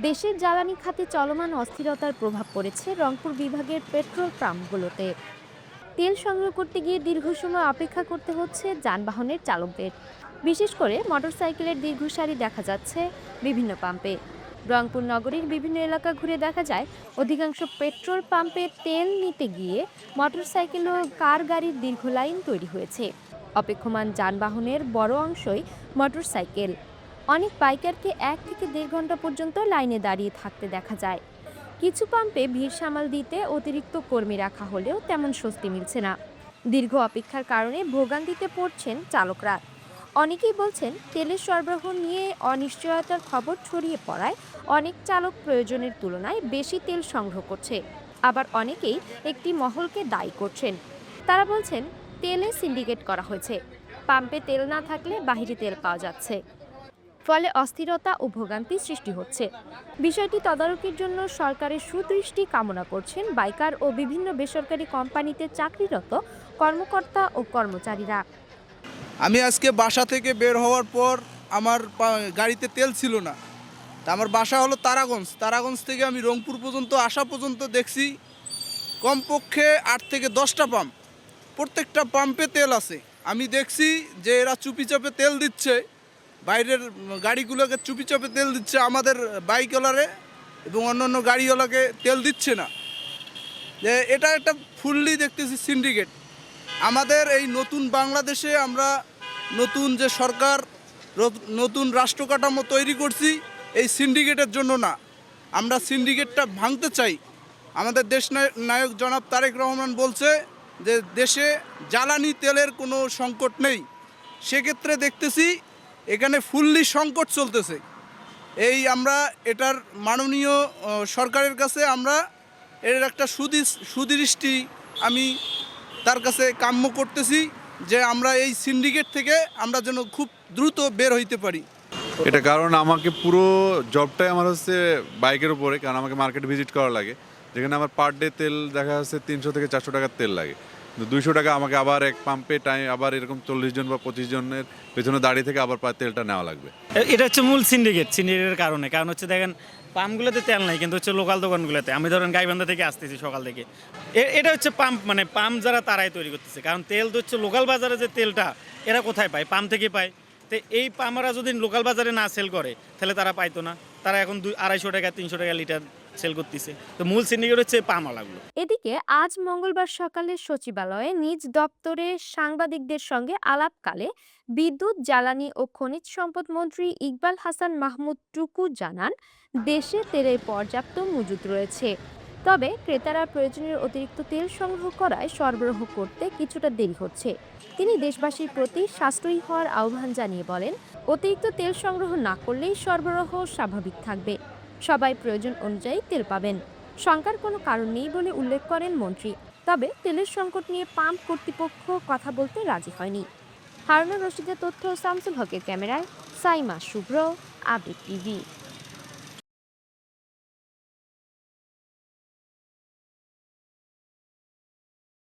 দেশের জ্বালানি খাতে চলমান অস্থিরতার প্রভাব পড়েছে রংপুর বিভাগের পেট্রোল পাম্পগুলোতে। তেল সংগ্রহ করতে গিয়ে দীর্ঘ সময় অপেক্ষা করতে হচ্ছে যানবাহনের চালকদের। বিশেষ করে মোটরসাইকেলের দীর্ঘ সারি দেখা যাচ্ছে বিভিন্ন পাম্পে। রংপুর নগরীর বিভিন্ন এলাকা ঘুরে দেখা যায় অধিকাংশ পেট্রোল পাম্পে তেল নিতে গিয়ে মোটরসাইকেল ও কার গাড়ির দীর্ঘ লাইন তৈরি হয়েছে। অপেক্ষমান যানবাহনের বড় অংশই মোটরসাইকেল। অনেক বাইকারকে 1 থেকে 1.5 ঘন্টা পর্যন্ত লাইনে দাঁড়িয়ে থাকতে দেখা যায়। কিছু পাম্পে ভিড় সামাল দিতে অতিরিক্ত কর্মী রাখা হলেও তেমন স্বস্তি মিলছে না। দীর্ঘ অপেক্ষার কারণে ভোগান্তিতে পড়ছেন চালকরা। অনেকেই বলছেন তেলের সরবরাহ নিয়ে অনিশ্চয়তার খবর ছড়িয়ে পড়ায় অনেক চালক প্রয়োজনের তুলনায় বেশি তেল সংগ্রহ করছে। আবার অনেকেই একটি মহলকে দায়ী করছেন। তারা বলছেন তেলে সিন্ডিকেট করা হয়েছে, পাম্পে তেল না থাকলে বাহিরে তেল পাওয়া যাচ্ছে, ফলে অস্থিরতা ও ভোগান্তি সৃষ্টি হচ্ছে। বিষয়টি তদারকির জন্য সরকারের সুদৃষ্টি কামনা করছেন বাইকার ও বিভিন্ন বেসরকারি কোম্পানিতে চাকরিরত কর্মকর্তা ও কর্মচারীরা। আমি আজকে বাসা থেকে বের হওয়ার পর আমার গাড়িতে তেল ছিল না। তা আমার বাসা হলো তারাগঞ্জ। তারাগঞ্জ থেকে আমি রংপুর পর্যন্ত আসা পর্যন্ত দেখছি কমপক্ষে 8 থেকে 10টা পাম্প। প্রত্যেকটা পাম্পে তেল আছে। আমি দেখছি যে এরা চুপিচাপে তেল দিচ্ছে, বাইরের গাড়িগুলোকে চুপিচাপে তেল দিচ্ছে, আমাদের বাইকওয়ালারে এবং অন্যান্য গাড়িওয়ালাকে তেল দিচ্ছে না। যে এটা একটা ফুললি দেখতেছি সিন্ডিকেট। আমাদের এই নতুন বাংলাদেশে আমরা নতুন যে সরকার, নতুন রাষ্ট্র কাঠামো তৈরি করছি এই সিন্ডিকেটের জন্য না। আমরা সিন্ডিকেটটা ভাঙতে চাই। আমাদের দেশ নায়ক জনাব তারেক রহমান বলছে যে দেশে জ্বালানি তেলের কোনো সংকট নেই। সেক্ষেত্রে দেখতেছি এখানে ফুললি সংকট চলতেছে। এই আমরা এটার মাননীয় সরকারের কাছে আমরা এর একটা সুদৃষ্টি আমি তার কাছে কাম্য করতেছি যে আমরা এই সিন্ডিকেট থেকে আমরা যেন খুব দ্রুত বের হইতে পারি। এটা কারণ আমাকে পুরো জবটাই আমার হচ্ছে বাইকের উপরে, কারণ আমাকে মার্কেট ভিজিট করা লাগে, যেখানে আমার পার ডে তেল দেখা যাচ্ছে 300 থেকে 400 টাকার তেল লাগে। 200 টাকা আমাকে আবার এক পাম্পে টাইম আবার এরকম 40 জন বা 25 জনের পেছনে দাঁড়িয়ে থেকে আবার তেলটা নেওয়া লাগবে। এটা হচ্ছে মূল সিন্ডিকেটের কারণ হচ্ছে দেখেন পাম্পগুলোতে তেল নাই, কিন্তু হচ্ছে লোকাল দোকানগুলোতে। আমি ধরেন গাইবান্ধা থেকে আসতেছি সকাল থেকে, এটা হচ্ছে পাম্প, মানে পাম্প যারা তারাই তৈরি করতেছে। কারণ তেল তো হচ্ছে লোকাল বাজারে যে তেলটা এরা কোথায় পায়? পাম্প থেকে পায়। তো এই পাম্পরা যদি লোকাল বাজারে না সেল করে তাহলে তারা পাইতো না। তারা এখন 200-250 টাকা 300 টাকা লিটার সেল করতেছে। তো মূল সিন্ডিকেট হচ্ছে পাম্পওয়ালাগুলো। এদিকে আজ মঙ্গলবার সকালে সচিবালয়ে নিজ দপ্তরে সাংবাদিকদের সঙ্গে আলাপকালে বিদ্যুৎ, জ্বালানি ও খনিজ সম্পদ মন্ত্রী ইকবাল হাসান মাহমুদ টুকু জানান, দেশে তেলের পর্যাপ্ত মজুত রয়েছে। তবে ক্রেতারা প্রয়োজনীয় অতিরিক্ত তেল সংগ্রহ করায় সরবরাহ করতে কিছুটা দেরি হচ্ছে। তিনি দেশবাসীর প্রতি সাশ্রয়ী হওয়ার আহ্বান জানিয়ে বলেন, অতিরিক্ত তেল সংগ্রহ না করলেই সরবরাহ স্বাভাবিক থাকবে। সবাই প্রয়োজন অনুযায়ী তেল পাবেন। শঙ্কার কোনো কারণ নেই বলে উল্লেখ করেন মন্ত্রী। তবে তেলের সংকট নিয়ে পাম্প কর্তৃপক্ষ কথা বলতে রাজি হয়নি। হারুনুর রশিদের তথ্য, শামসুল হকের ক্যামেরায় সাইমা শুভ্র, আবেগ টিভি।